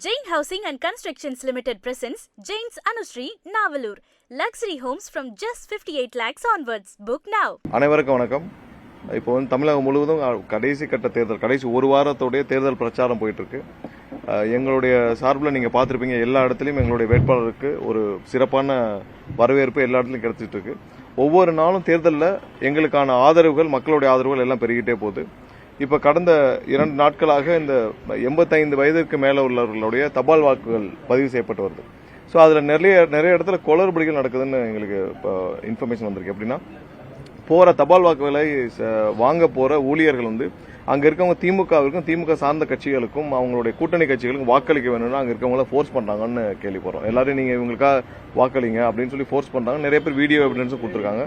Jain Housing and Constructions Limited presents Jain's Anushree, Navalur. Luxury homes from just 58 lakhs onwards. Book now. அனைவருக்கும் வணக்கம். இப்போ தமிழகம் முழுவதும் கடைசி கட்ட தேர்தல், கடைசி ஒரு வாரத்தோடைய தேர்தல் பிரச்சாரம் போயிட்டு இருக்கு. எங்களுடைய சார்பில் நீங்கள் பார்த்துருப்பீங்க, எல்லா இடத்துலையும் எங்களுடைய வேட்பாளருக்கு ஒரு சிறப்பான வரவேற்பு எல்லா இடத்துலையும் கிடைச்சிட்டு இருக்கு. ஒவ்வொரு நாளும் தேர்தலில் எங்களுக்கான ஆதரவுகள், மக்களுடைய ஆதரவுகள் எல்லாம் பெருகிட்டே போகுது. இப்போ கடந்த 2 நாட்களாக இந்த 85 வயதிற்கு மேலே உள்ளவர்களுடைய தபால் வாக்குகள் பதிவு செய்யப்பட்டு வருது. ஸோ அதில் நிறைய இடத்துல குளறுபடிகள் நடக்குதுன்னு எங்களுக்கு இப்போ இன்ஃபர்மேஷன் வந்திருக்கு. எப்படின்னா, போகிற தபால் வாக்குகளை வாங்க போகிற ஊழியர்கள் அங்கே இருக்கவங்க திமுகவிற்கும் திமுக சார்ந்த கட்சிகளுக்கும் அவங்களுடைய கூட்டணி கட்சிகளுக்கும் வாக்களிக்க வேணும்னா அங்கே இருக்கவங்கள ஃபோர்ஸ் பண்ணுறாங்கன்னு கேள்விப்படுறோம். எல்லாரும் நீங்கள் இவங்களுக்காக வாக்களிங்க அப்படின்னு சொல்லி ஃபோர்ஸ் பண்ணுறாங்க. நிறைய பேர் வீடியோ எவிடன்ஸும் கொடுத்துருக்காங்க.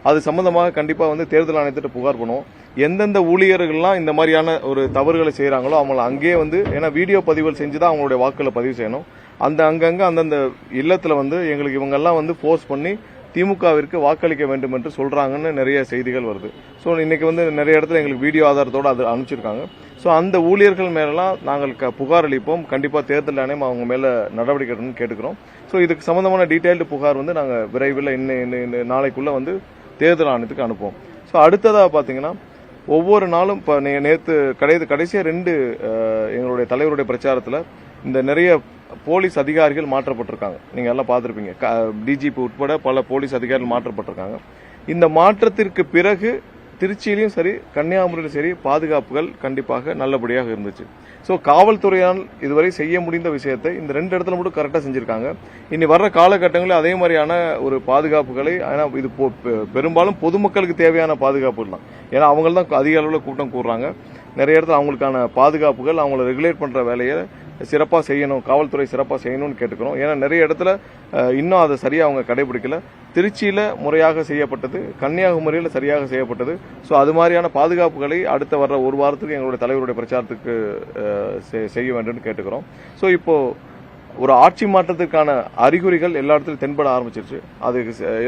அது சம்பந்தமாக கண்டிப்பாக தேர்தல் ஆணையத்திட்ட புகார் பண்ணுவோம். எந்தெந்த ஊழியர்கள்லாம் இந்த மாதிரியான ஒரு தவறுகளை செய்கிறாங்களோ அவங்கள அங்கேயே ஏன்னா வீடியோ பதிவுகள் செஞ்சு தான் அவங்களுடைய வாக்குகளை பதிவு செய்யணும். அங்கங்கே அந்தந்த இல்லத்தில் எங்களுக்கு இவங்கெல்லாம் ஃபோர்ஸ் பண்ணி திமுகவிற்கு வாக்களிக்க வேண்டும் என்று சொல்றாங்கன்னு நிறைய செய்திகள் வருது. ஸோ இன்னைக்கு நிறைய இடத்துல எங்களுக்கு வீடியோ ஆதாரத்தோடு அது அனுப்பிச்சிருக்காங்க. ஸோ அந்த ஊழியர்கள் மேலாம் நாங்கள் புகார் அளிப்போம். கண்டிப்பாக தேர்தல் ஆணையம் அவங்க மேலே நடவடிக்கை எடுக்கணும்னு கேட்டுக்கிறோம். ஸோ இதுக்கு சம்பந்தமான டீட்டெயில்டு புகார் நாங்கள் விரைவில் இன்னும் நாளைக்குள்ள தேர்தல் ஆணையத்துக்கு அனுப்புவோம். ஸோ அடுத்ததாக பார்த்தீங்கன்னா, ஒவ்வொரு நாளும் இப்போ நேற்று கடைசியாக 2 எங்களுடைய தலைவருடைய பிரச்சாரத்தில் இந்த நிறைய போலீஸ் அதிகாரிகள் மாற்றப்பட்டிருக்காங்க. நீங்க எல்லாம் பார்த்துருப்பீங்க. டிஜிபி உட்பட பல போலீஸ் அதிகாரிகள் மாற்றப்பட்டிருக்காங்க. இந்த மாற்றத்திற்கு பிறகு திருச்சியிலும் சரி, கன்னியாகுமரியிலும் சரி, பாதுகாப்புகள் கண்டிப்பாக நல்லபடியாக இருந்துச்சு. ஸோ காவல்துறையால் இதுவரை செய்ய முடிந்த விஷயத்தை இந்த 2 இடத்துல மட்டும் கரெக்டாக செஞ்சிருக்காங்க. இனி வர்ற காலகட்டங்களில் அதே மாதிரியான ஒரு பாதுகாப்புகளை, ஏன்னா இது பெரும்பாலும் பொதுமக்களுக்கு தேவையான பாதுகாப்புகள் தான். ஏன்னா அவங்க தான் அதிக அளவில் கூட்டம் கூடுறாங்க. நிறைய இடத்துல அவங்களுக்கான பாதுகாப்புகள், அவங்களை ரெகுலேட் பண்ற வேலையை சிறப்பாக செய்யணும், காவல்துறை சிறப்பாக செய்யணும்னு கேட்டுக்கிறோம். ஏன்னா நிறைய இடத்துல இன்னும் அதை சரியாக அவங்க கடைபிடிக்கல. திருச்சியில் முறையாக செய்யப்பட்டது, கன்னியாகுமரியில் சரியாக செய்யப்பட்டது. ஸோ அது மாதிரியான பாதுகாப்புகளை அடுத்த வர்ற ஒரு வாரத்துக்கு எங்களுடைய தலைவருடைய பிரச்சாரத்துக்கு செய்ய வேண்டும் கேட்டுக்கிறோம். ஸோ இப்போ ஒரு ஆட்சி மாற்றத்திற்கான அறிகுறிகள் எல்லா இடத்துலையும் தென்பட ஆரம்பிச்சிருச்சு. அது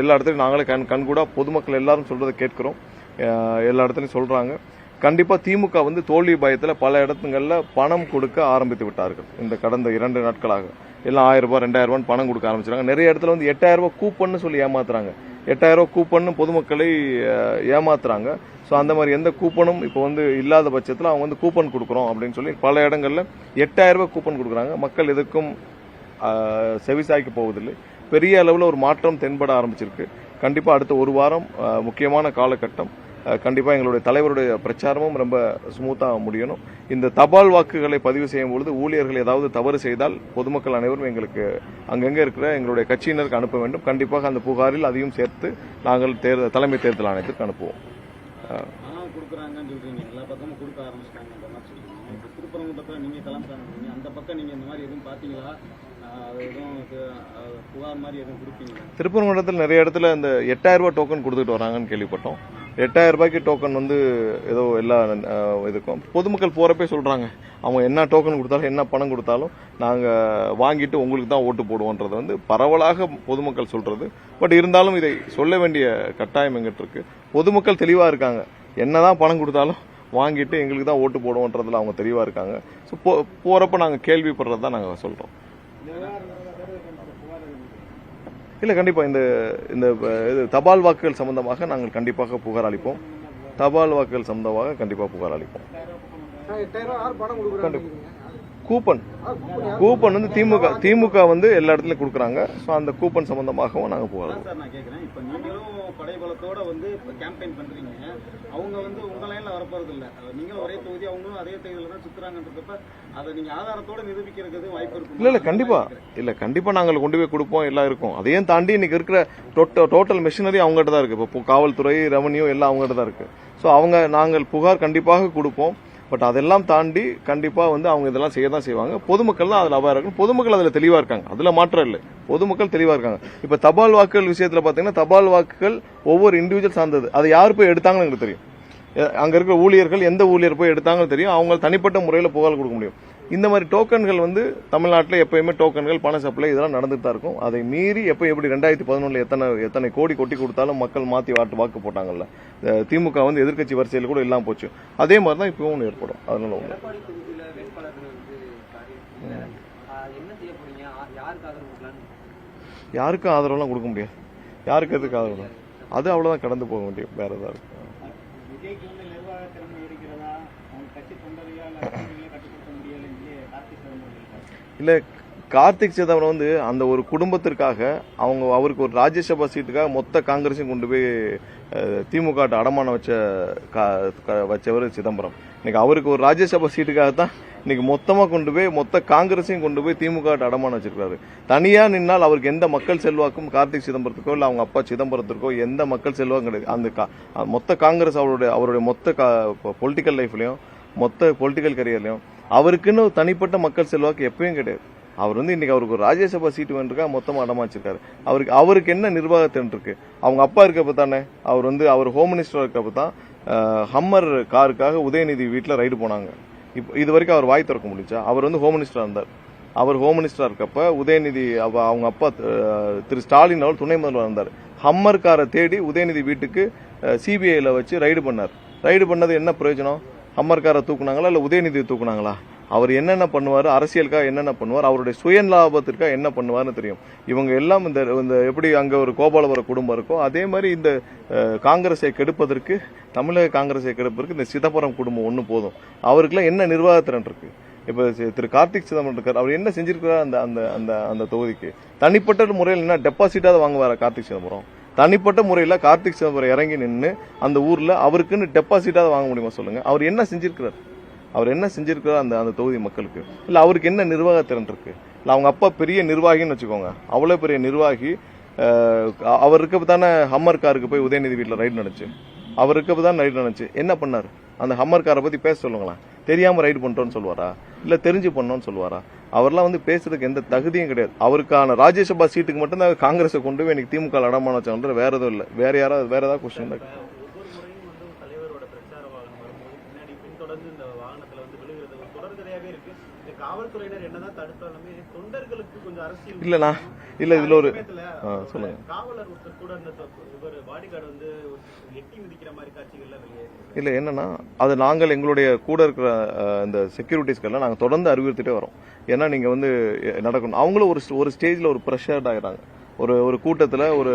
எல்லா இடத்துலையும் நாங்களே கண்கூடா பொதுமக்கள் எல்லாரும் சொல்றதை கேட்கிறோம். எல்லா இடத்துலையும் சொல்றாங்க. கண்டிப்பா திமுக தோல்வி பயத்தில் பல இடத்துங்கள்ல பணம் கொடுக்க ஆரம்பித்து விட்டார்கள். இந்த கடந்த 2 நாட்களாக எல்லாம் 1000 ரூபாய் 2000 ரூபாய் பணம் கொடுக்க ஆரம்பிச்சிருக்காங்க. நிறைய இடத்துல 8000 ரூபாய் கூப்பன் சொல்லி ஏமாத்துறாங்க. 8000 ரூபாய் கூப்பன் பொதுமக்களை ஏமாத்துறாங்க. ஸோ அந்த மாதிரி எந்த கூப்பனும் இப்போ இல்லாத பட்சத்தில் அவங்க கூப்பன் கொடுக்குறோம் அப்படின்னு சொல்லி பல இடங்கள்ல 8000 ரூபாய் கூப்பன் கொடுக்குறாங்க. மக்கள் எதுக்கும் செவிசாய்க்கு போவதில்லை. பெரிய அளவில் ஒரு மாற்றம் தென்பட ஆரம்பிச்சிருக்கு. கண்டிப்பா அடுத்த ஒரு வாரம் முக்கியமான காலகட்டம். கண்டிப்பா எங்களுடைய தலைவருடைய பிரச்சாரமும் ரொம்ப ஸ்மூத்தா முடியணும். இந்த தபால் வாக்குகளை பதிவு செய்யும் பொழுது ஊழியர்கள் ஏதாவது தவறு செய்தால் பொதுமக்கள் அனைவரும் எங்களுக்கு அங்கங்க இருக்கிற எங்களுடைய கட்சியினருக்கு அனுப்ப வேண்டும். கண்டிப்பாக அந்த புகாரில் அதையும் சேர்த்து நாங்கள் தலைமை தேர்தல் ஆணையத்துக்கு அனுப்புவோம். திருப்பரங்குன்றத்தில் நிறைய இடத்துல இந்த 8000 ரூபாய் டோக்கன் கொடுத்துட்டு வராங்கன்னு கேள்விப்பட்டோம். 8000 ரூபாய்க்கு டோக்கன் ஏதோ எல்லா இதுக்கும் பொதுமக்கள் போறப்பே சொல்றாங்க, அவங்க என்ன டோக்கன் கொடுத்தாலும் என்ன பணம் கொடுத்தாலும் நாங்க வாங்கிட்டு உங்களுக்கு தான் ஓட்டு போடுவோன்றது பரவலாக பொதுமக்கள் சொல்றது. பட் இருந்தாலும் இதை சொல்ல வேண்டிய கட்டாயம் எங்கிட்ட இருக்கு. பொதுமக்கள் தெளிவா இருக்காங்க. என்னதான் பணம் கொடுத்தாலும் வாங்கிட்டு எங்களுக்கு தான் ஓட்டு போடுவோன்றதுல அவங்க தெளிவா இருக்காங்க. ஸோ போறப்ப நாங்க கேள்விப்படுறதா நாங்க சொல்றோம். இல்ல, கண்டிப்பா இந்த தபால் வாக்குகள் சம்பந்தமாக நாங்கள் கண்டிப்பாக புகார் அளிப்போம். தபால் வாக்குகள் சம்பந்தமாக கண்டிப்பாக புகார் அளிப்போம். கூப்பன் திமுக எல்லா இடத்துலயும் கொடுக்குறாங்க. ஸோ அந்த கூப்பன் சம்பந்தமாகவும் நாங்கள் புகார் அளிப்போம். அவங்க உங்க லைன்ல வரப்போறது இல்ல. நீங்க ஒரே தொகுதி, அவங்களும் அதே தொகுதியில தான் சுத்துறாங்கன்றப்ப அதை நீங்க ஆதாரத்தோட நிரூபிக்கிறது வாய்ப்பு இருக்கு. இல்ல கண்டிப்பா நாங்கள் கொண்டு போய் கொடுப்போம். எல்லாம் இருக்கும். அதையும் தாண்டி இன்னைக்கு இருக்கிற டோட்டல் மெஷினரி அவங்ககிட்ட தான் இருக்கு. இப்போ காவல்துறை, ரெவன்யூ எல்லாம் அவங்ககிட்ட தான் இருக்கு. ஸோ நாங்கள் புகார் கண்டிப்பாக கொடுப்போம். பட் அதெல்லாம் தாண்டி கண்டிப்பா அவங்க இதெல்லாம் செய்ய தான் செய்வாங்க. பொதுமக்கள் தான் அதுல அவாரா இருக்கணும். பொதுமக்கள் அதுல தெளிவா இருக்காங்க. அதுல மாற்றம் இல்லை. பொதுமக்கள் தெளிவா இருக்காங்க. இப்ப தபால் வாக்குகள் விஷயத்துல பாத்தீங்கன்னா, தபால் வாக்குகள் ஒவ்வொரு இண்டிவிஜுவல் சார்ந்தது. அதை யார் போய் எடுத்தாங்கன்னு எனக்கு தெரியும். அங்க இருக்கிற ஊழியர்கள் எந்த ஊழியர் போய் எடுத்தாங்கன்னு தெரியும். அவங்க தனிப்பட்ட முறையில் புகார் கொடுக்க முடியும். இந்த மாதிரி டோக்கன்கள் தமிழ்நாட்டில் எப்பயுமே டோக்கன்கள், பண சப்ளை இதெல்லாம் நடந்துட்டு தான் இருக்கும். அதை மீறி எப்படி 2011 எத்தனை கோடி கொட்டி கொடுத்தாலும் மக்கள் மாத்தி வாக்கு போட்டாங்கல்ல. திமுக எதிர்க்கட்சி வரிசையில் கூட இல்லாம போச்சு. அதே மாதிரி தான் இப்பவும் ஏற்படும். அதனால என்ன செய்ய போறீங்க? யாருக்கு ஆதரவு கொடுக்கலான்னு? யாருக்கும் ஆதரவுலாம் கொடுக்க முடியாது. யாருக்கு எதுக்கு ஆதரவு? அது அவ்வளோதான், கடந்து போக முடியும். வேற ஏதாவது இருக்கு? விஜய்க்கு வந்து நிர்வாக திறமை இருக்கிறதா, அவங்க கட்சி தொண்டர்களால் கட்டுப்படுத்த முடியல கார்த்திக் சிதம்பரம் இல்லை, கார்த்திக் சிதம்பரம் வந்து அந்த ஒரு குடும்பத்திற்காக அவருக்கு ஒரு ராஜ்யசபா சீட்டுக்காக மொத்த காங்கிரஸையும் கொண்டு போய் திமுக அடமானம் வச்சவர் சிதம்பரம். இன்னைக்கு அவருக்கு ஒரு ராஜ்யசபா சீட்டுக்காக தான் இன்னைக்கு மொத்தமாக கொண்டு போய் மொத்த காங்கிரஸையும் கொண்டு போய் திமுக அடமானம் வச்சிருக்காரு. தனியாக நின்னால் அவருக்கு எந்த மக்கள் செல்வாக்கும் கார்த்திக் சிதம்பரத்துக்கோ இல்லை அவங்க அப்பா சிதம்பரத்திற்கோ எந்த மக்கள் செல்வாக்கும் கிடையாது. அந்த மொத்த காங்கிரஸ் அவருடைய மொத்த பொலிட்டிக்கல் லைஃப்லையும் மொத்த பொலிட்டிக்கல் கரியர்லையும் அவருக்குன்னு தனிப்பட்ட மக்கள் செல்வாக்கு எப்பயும் கிடையாது. அவர் வந்து இன்னைக்கு அவருக்கு ஒரு ராஜ்யசபா சீட்டு வேண்டிருக்கா மொத்தமாக அடமாச்சிருக்காரு. அவருக்கு என்ன நிர்வாகத்தின் இருக்கு? அவங்க அப்பா இருக்கப்ப தானே அவர் ஹோம் மினிஸ்டர் இருக்கப்ப தான் ஹம்மர் காருக்காக உதயநிதி வீட்டில் ரைடு போனாங்க. இது வரைக்கும் அவர் வாய் திறக்க முடிஞ்சா? அவர் வந்து ஹோம் மினிஸ்டரா இருந்தார். அவர் ஹோம் மினிஸ்டரா இருக்கப்ப உதயநிதி அவங்க அப்பா திரு ஸ்டாலின் அவர் துணை முதல்வர் இருந்தார். ஹம்மர் காரை தேடி உதயநிதி வீட்டுக்கு சிபிஐல வச்சு ரைடு பண்ணார். ரைடு பண்ணது என்ன பிரயோஜனம்? ஹம்மர் காரை தூக்குனாங்களா இல்ல உதயநிதி தூக்குனாங்களா? அவர் என்னென்ன பண்ணுவார், அரசியலுக்காக என்னென்ன பண்ணுவார், அவருடைய சுய லாபத்திற்காக என்ன பண்ணுவார்னு தெரியும். இவங்க எல்லாம் இந்த எப்படி அங்க ஒரு கோபாலபுர குடும்பம் இருக்கோ அதே மாதிரி இந்த காங்கிரஸை கெடுப்பதற்கு, தமிழக காங்கிரஸை கெடுப்பதற்கு இந்த சிதம்பரம் குடும்பம் ஒண்ணு போதும். அவருக்குலாம் என்ன நிர்வாகத்திறன் இருக்கு? இப்ப திரு கார்த்திக் சிதம்பரம் இருக்கார், அவர் என்ன செஞ்சிருக்கிறார் அந்த அந்த அந்த அந்த தொகுதிக்கு? தனிப்பட்ட முறையில் என்ன டெபாசிட்டாவது வாங்குவாரா கார்த்திக் சிதம்பரம்? தனிப்பட்ட முறையில் கார்த்திக் சிதம்பரம் இறங்கி நின்று அந்த ஊர்ல அவருக்குன்னு டெபாசிட்டாவது வாங்க முடியுமா சொல்லுங்க? அவர் என்ன செஞ்சிருக்கிறார்? அந்த தொகுதி மக்களுக்கு? இல்ல அவருக்கு என்ன நிர்வாகத்திறன் இருக்கு? இல்ல அவங்க அப்பா பெரிய நிர்வாகின்னு வச்சுக்கோங்க, அவ்வளவு பெரிய நிர்வாகி. அவர் இருக்கப்ப தானே ஹம்மர் காருக்கு போய் உதயநிதி வீட்டில் ரைடு நடந்துச்சு. அவர் இருக்கப்ப தான் ரைடு நடந்துச்சு. என்ன பண்ணாரு? அந்த ஹம்மர் காரை பத்தி பேச சொல்லுங்களேன். தெரியாம ரைடு பண்ணிட்டோன்னு சொல்லுவாரா இல்ல தெரிஞ்சு பண்ணோன்னு சொல்லுவாரா? அவர்லாம் வந்து பேசுறதுக்கு எந்த தகுதியும் கிடையாது. அவருக்கான ராஜ்யசபா சீட்டுக்கு மட்டும்தான் காங்கிரஸை கொண்டு போய் இன்னைக்கு திமுக அடமானம் வச்சாங்க. வேற எதுவும் இல்லை. வேற ஏதாவது கொஸ்டின் தான். இல்லண்ணா, இல்ல இதுல ஒரு சொல்லுங்க. இல்ல என்னன்னா, அது நாங்கள் எங்களுடைய கூட இருக்கிற இந்த செக்யூரிட்டிஸ்க்கெல்லாம் நாங்க தொடர்ந்து அறிவுறுத்திட்டே வரோம். ஏன்னா நீங்க வந்து நடக்கணும். அவங்களும் ஒரு ஸ்டேஜ்ல ஒரு ப்ரெஷர்ட் ஆயிடுறாங்க. ஒரு கூட்டத்துல ஒரு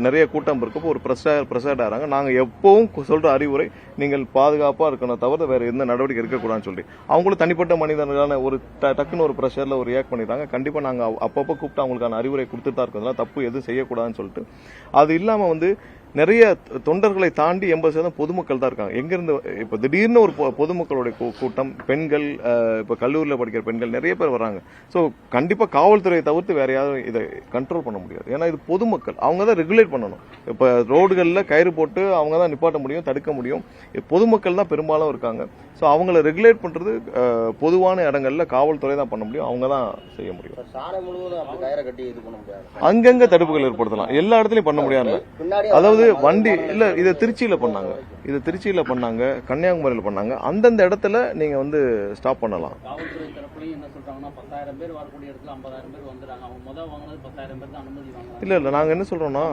நிறைய கூட்டம் இருக்கப்போ ஒரு ப்ரெஷர்ட் ஆகிறாங்க. நாங்க எப்பவும் சொல்ற அறிவுரை, நீங்கள் பாதுகாப்பா இருக்கணும் தவிர வேற எந்த நடவடிக்கை இருக்கக்கூடாதுன்னு சொல்லி அவங்களும் தனிப்பட்ட மனிதர்களான ஒரு டக்குன்னு ஒரு ப்ரெஷர்ல ஒரு ரியாக்ட் பண்ணிட்டாங்க. கண்டிப்பா நாங்க அப்பப்போ கூப்பிட்டு அவங்களுக்கான அறிவுரை கொடுத்துட்டு தான் இருக்கிறதுனால தப்பு எதுவும் செய்யக்கூடாதுன்னு சொல்லிட்டு. அது இல்லாம வந்து நிறைய தொண்டர்களை தாண்டி 80% பொதுமக்கள் தான் இருக்காங்க. எங்கிருந்து இப்ப திடீர்னு ஒரு பொதுமக்களுடைய கூட்டம், பெண்கள், இப்ப கல்லூரியில் படிக்கிற பெண்கள் நிறைய பேர் வர்றாங்க. சோ கண்டிப்பா காவல்துறையை தவிர்த்து வேற யாரும் இதை கண்ட்ரோல் பண்ண முடியாது. ஏன்னா இது பொதுமக்கள், அவங்க தான் ரெகுலேட் பண்ணணும். இப்ப ரோடுகள்ல கயிறு போட்டு அவங்க தான் நிப்பாட்ட முடியும், தடுக்க முடியும். பொதுமக்கள் தான் பெரும்பாலும் இருக்காங்க. சோ அவங்களை ரெகுலேட் பண்றது பொதுவான இடங்கள்ல காவல்துறை தான் பண்ண முடியும், அவங்க தான் செய்ய முடியும். அங்கங்க தடுப்புகள் ஏற்படுத்தலாம், எல்லா இடத்துலயும் பண்ண முடியாது. அதாவது வண்டி இல்ல, இதை திருச்சியில பண்ணாங்க, கன்னியாகுமரியில பண்ணாங்க. அந்தந்த இடத்துல நீங்க வந்து ஸ்டாப் பண்ணலாம். காவல்துறை தரப்புலையும் என்ன சொல்றாங்கன்னா 10,000 பேர் வரக்கூடிய இடத்துல 50,000 பேர் வந்துறாங்க. அவங்க முதல் வாங்குனது 10,000 பேர் தான் அனுமதி வாங்குறாங்க. இல்ல நாங்க என்ன சொல்றோம்னா,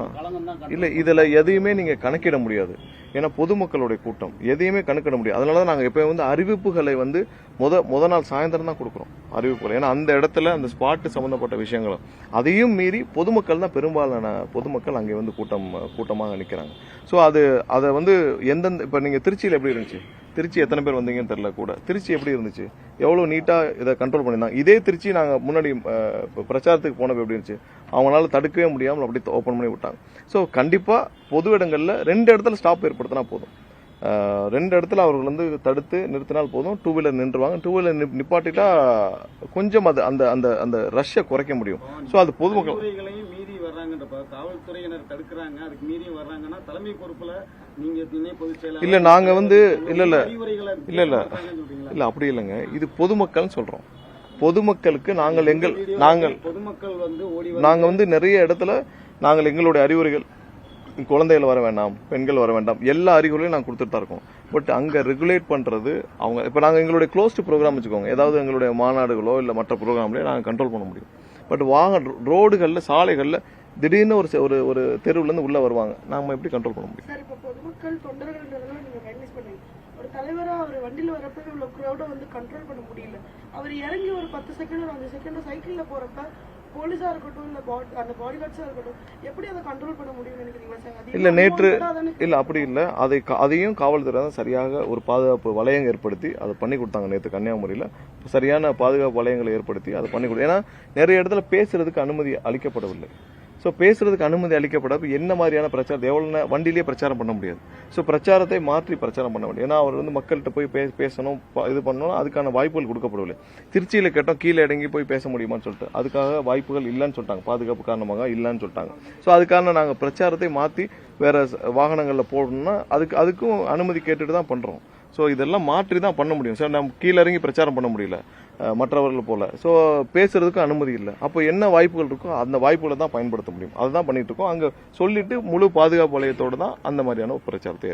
இல்ல இதுல எதையுமே நீங்க கணக்கிட முடியாது. ஏன்னா பொதுமக்களுடைய கூட்டம் எதையுமே கணக்கிட முடியாது. அதனாலதான் நாங்க எப்பயும் வந்து அறிவிப்புகளை வந்து முத நாள் சாயந்தரம் தான் கொடுக்குறோம் அறிவிப்புகள். ஏன்னா அந்த இடத்துல அந்த ஸ்பாட் சம்பந்தப்பட்ட விஷயங்களும் அதையும் மீறி பொதுமக்கள் தான் பெரும்பாலான பொதுமக்கள் அங்கே வந்து கூட்டமாக நிற்கிறாங்க. ஸோ அதை வந்து எந்தெந்த இப்போ நீங்கள் திருச்சியில் எப்படி இருந்துச்சு, திருச்சி எத்தனை பேர் வந்தீங்கன்னு தெரியல கூட, திருச்சி எப்படி இருந்துச்சு, எவ்வளோ நீட்டாக இதை கண்ட்ரோல் பண்ணியிருந்தாங்க. இதே திருச்சி நாங்கள் முன்னாடி பிரச்சாரத்துக்கு போனப்போ எப்படி இருந்துச்சு, அவங்களால தடுக்கவே முடியாமல் அப்படி ஓப்பன் பண்ணி விட்டாங்க. ஸோ கண்டிப்பாக பொது இடங்களில் 2 இடத்துல ஸ்டாப் ஏற்படுத்தினா போதும். 2 இடத்துல அவர்கள் வந்து தடுத்து நிறுத்தினால் போதும். 2 வீலர் நின்றுவாங்க. 2 வீலர் நிப்பாட்டிட்டா கொஞ்சம் அந்த அந்த அந்த ரஷ்ஷை குறைக்க முடியும். ஸோ அது பொதுமக்கள் மீறி வர்றாங்கன்றப்ப காவல்துறையினர் தடுக்கிறாங்க, அதுக்கு மீறி வர்றாங்கன்னா தலைமை பொறுப்புல நீங்க துணை பொதுச் செயலாளர் இல்ல நாங்க வந்து இல்ல அப்படி இல்லைங்க. இது பொதுமக்கள் சொல்றோம். பொதுமக்களுக்கு நாங்க வந்து நிறைய இடத்துல நாங்கள் எங்களுடைய அறிவுரைகள், குழந்தைகள் வர வேண்டாம், பெண்கள் வர வேண்டாம், எல்லா அறிகுறியும் நாங்கள் கொடுத்துட்டு தான் இருக்கோம். பட் அங்கே ரெகுலேட் பண்ணுறது அவங்க. இப்போ நாங்கள் எங்களுடைய க்ளோஸ்டு ப்ரோக்ராம் வச்சுக்கோங்க, ஏதாவது எங்களுடைய மாநாடுகளோ இல்லை மற்ற ப்ரோக்ராம்லேயே நாங்கள் கண்ட்ரோல் பண்ண முடியும். பட் ரோடுகளில், சாலைகளில் திடீர்னு ஒரு தெருவுலேருந்து உள்ளே வருவாங்க, நாம எப்படி கண்ட்ரோல் பண்ண முடியும்? சார், இப்போ பொதுமக்கள் தொண்டர்கள் நீங்க கைட்லைன்ஸ் பண்ணுவீங்க. ஒரு தலைவரா அவர் வண்டியில வரப்ப இவ்வளவு க்ரௌட வந்து கண்ட்ரோல் பண்ண முடியல. அவர் இறங்கி ஒரு 10 செகண்ட் ஒரு 5 செகண்ட் சைக்கிள்ல போறப்ப போலீஸா இருக்கட்டும் இல்ல அந்த பாடி கார்ட்ஸா இருக்கட்டும் எப்படி அதை கண்ட்ரோல் பண்ண முடியும்னு நினைக்கிறீங்களா சார்? இல்ல நேற்று இல்ல அப்படி இல்ல, அதையும் காவல்துறை தான் சரியாக ஒரு பாதுகாப்பு வளையம் ஏற்படுத்தி அதை பண்ணி கொடுத்தாங்க. நேற்று கன்னியாகுமரியில சரியான பாதுகாப்பு வளையங்களை ஏற்படுத்தி அதை பண்ணி கொடுத்தாங்க. ஏன்னா நிறைய இடத்துல பேசுறதுக்கு அனுமதி அளிக்கப்படவில்லை. ஸோ பேசுறதுக்கு அனுமதி அளிக்கப்படாது என்ன மாதிரியான பிரச்சாரத்தை எவ்வளோ வண்டியிலேயே பிரச்சாரம் பண்ண முடியாது. ஸோ பிரச்சாரத்தை மாற்றி பிரச்சாரம் பண்ண முடியும். ஏன்னா அவர் வந்து மக்கள்கிட்ட போய் பேசணும் இது பண்ணணும், அதுக்கான வாய்ப்புகள் கொடுக்கப்படவில்லை. திருச்சியில் கேட்டோம் கீழே இறங்கி போய் பேச முடியுமான்னு சொல்லிட்டு அதுக்காக வாய்ப்புகள் இல்லைன்னு சொல்லிட்டாங்க, பாதுகாப்பு காரணமாக இல்லைன்னு சொல்லிட்டாங்க. ஸோ அதுக்கான நாங்கள் பிரச்சாரத்தை மாற்றி வேற வாகனங்களில் போடணும்னா அதுக்கும் அனுமதி கேட்டுட்டு தான் பண்றோம். ஸோ இதெல்லாம் மாற்றி தான் பண்ண முடியும் சார். நம்ம கீழே இறங்கி பிரச்சாரம் பண்ண முடியல மற்றவர்கள் போல. ஸோ பேசுறதுக்கு அனுமதி இல்லை. அப்போ என்ன வாய்ப்புகள் இருக்கோ அந்த வாய்ப்புகளை தான் பயன்படுத்த முடியும். அதுதான் பண்ணிட்டு இருக்கோம். அங்க சொல்லிட்டு முழு பாதுகாப்பு வளையத்தோடு தான் அந்த மாதிரியான ஒரு பிரச்சாரத்தை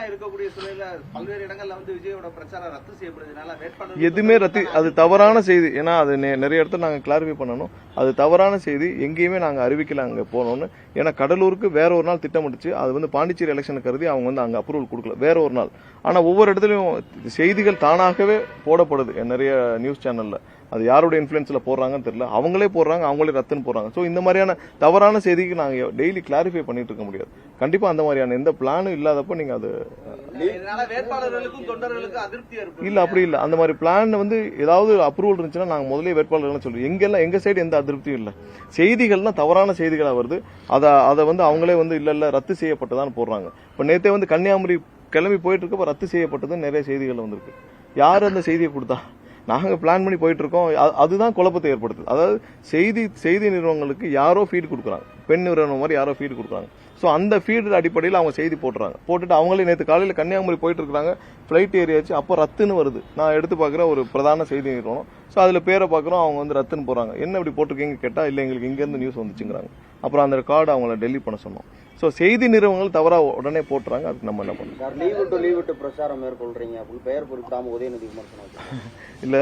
இருக்கக்கூடிய சூழல்ல பல்வேறு இடங்கள்ல வந்து விஜயோட பிரச்சாரம் ரத்து செய்யப்படுறதுனால வேட்பாளர் எதுவுமே ரத்து, அது தவறான செய்தி. ஏன்னா அது நிறைய இடத்துல நாங்க கிளாரிஃபை பண்ணணும். அது தவறான செய்தி, எங்கேயுமே நாங்க அறிவிக்கல அங்க போனோம்னு. ஏன்னா கடலூருக்கு வேற ஒரு நாள் திட்டமிட்டுச்சு. அது வந்து பாண்டிச்சேரி எலெக்ஷன் கருதி அவங்க வந்து அங்க அப்ரூவல் கொடுக்கல, வேற ஒரு நாள். ஆனா ஒவ்வொரு இடத்துலயும் செய்திகள் தானாகவே போடப்படுது. நிறைய நியூஸ் சேனல்ல அது யாருடைய இன்ஃபுளுன்ஸ்ல போடுறாங்கன்னு தெரியல, அவங்களே போடுறாங்க, அவங்களே ரத்துன்னு போடுறாங்க. ஸோ இந்த மாதிரியான தவறான செய்திக்கு நாங்க டெய்லி கிளாரிஃபை பண்ணிட்டு இருக்க முடியாது. கண்டிப்பா அந்த மாதிரியான எந்த பிளானும் இல்லாதப்ப நீங்க அது வேட்பாளர்களுக்கும் தொண்டர்களுக்கும் அதிருப்தி இல்ல, அப்படி இல்ல. அந்த மாதிரி பிளான் வந்து ஏதாவது அப்ரூவல் இருந்துச்சுன்னா நாங்க முதலே வேட்பாளர்கள் சொல்லுவோம். எங்கெல்லாம் எங்க சைடு எந்த அதிருப்தியும் இல்ல. செய்திகள்லாம் தவறான செய்திகளா வருது. அதை வந்து அவங்களே வந்து இல்ல ரத்து செய்யப்பட்டதான்னு போடுறாங்க. இப்ப நேத்தே வந்து கன்னியாகுமரி கிளம்பி போயிட்டு இருக்கப்ப ரத்து செய்யப்பட்டது நிறைய செய்திகள் வந்திருக்கு. யாரு அந்த செய்தியை கொடுத்தா? நாங்க பிளான் பண்ணி போயிட்டு இருக்கோம். அதுதான் குழப்பத்தை ஏற்படுத்துது. அதாவது செய்தி நிறுவனங்களுக்கு யாரோ ஃபீட் கொடுக்குறாங்க, பெண் நிறுவனம் மாதிரி யாரோ ஃபீட் கொடுக்குறாங்க. ஸோ அந்த ஃபீடு அடிப்படையில் அவங்க செய்தி போட்டுட்டு அவங்களே நேற்று காலையில் கன்னியாகுமரி போயிட்டு இருக்காங்க, ஃபிளைட் ஏறியாச்சு, அப்போ ரத்துன்னு வருது. நான் எடுத்து பார்க்குற ஒரு பிரதான செய்தி நிறுவனம். ஸோ அதில் பேரை பார்க்குறோம், அவங்க வந்து ரத்துன்னு போகிறாங்க. என்ன இப்படி போட்டிருக்கீங்க கேட்டால் இல்லை எங்களுக்கு இங்கேருந்து நியூஸ் வந்துச்சுங்கிறாங்க. அப்புறம் அந்த ரெக்கார்டு அவங்கள டெலிட் பண்ண சொன்னோம். ஸோ செய்தி நிறுவனங்கள் தவறாக உடனே போட்டுறாங்க. அதுக்கு நம்ம என்ன பண்ணணும்? லீவ் விட்டு பிரச்சாரம் மேற்கொள்றீங்க அப்படின்னு பெயர் குறிப்பிடாம உதயநிதி விமர்சனம் இல்ல,